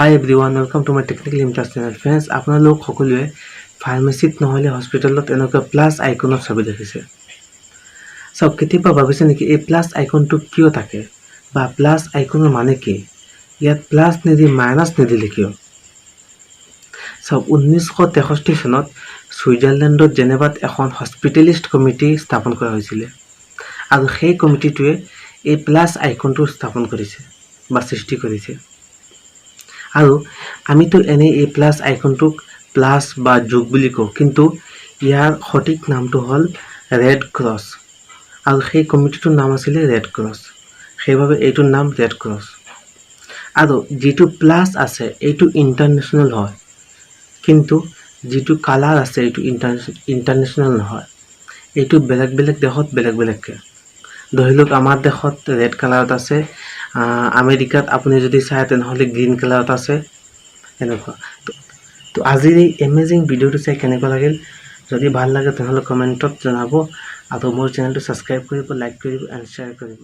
Hi everyone, welcome to my technical image channel. Friends, আপোনালোক সকলোৱে ফাৰ্মাসীত নহলে হস্পিটেলত এনেকুৱা প্লাস আইকনৰ ছবি দেখিছে। সব কেতিয়াবা ভাবিছে নেকি এই প্লাস আইকনটো কিয় থাকে বা প্লাস আইকনৰ মানে কি? ইয়াত প্লাস নিদি মাইনাস নিদিলে কিয়? সব 1963 চনত সুইজাৰলেণ্ডত জেনেভাত এখন হস্পিটেলিষ্ট কমিটি স্থাপন কৰা হৈছিল আৰু সেই কমিটিটোৱে এই প্লাস আইকনটো স্থাপন কৰিছে বা সৃষ্টি কৰিছে। আৰু আমিতো এনে এই প্লাস আইকনটোক প্লাস বা যোগ বুলি কওঁ, কিন্তু ইয়াৰ সঠিক নামটো হ'ল ৰেড ক্ৰছ আৰু সেই কমিটিটোৰ নাম আছিল ৰেড ক্ৰছ, সেইভাবে এইটোৰ নাম ৰেড ক্ৰছ। আৰু যেটো প্লাস আছে এইটো ইন্টাৰনেশনাল হয়, কিন্তু যেটো কালাৰ আছে এইটো ইন্টাৰনেশনাল নহয়। এইটো বেলেগ বেলেগ দেশত বেলেগ বেলেগকে। ধৰি লওক আমাৰ দেশত ৰেড কালাৰত আছে, আমেৰিকাত আপুনি যদি চাই তেনেহলে গ্ৰীন কালাৰত আছে এনেকুৱা। তো আজিৰ এই এমেজিং ভিডিওটো চাই কেনেকুৱা লাগিল? যদি ভাল লাগে তেনেহলে কমেন্টত জনাব আৰু মোৰ চেনেলটো সাবস্ক্ৰাইব কৰিব, লাইক কৰিব এণ্ড শ্বেয়াৰ কৰিব।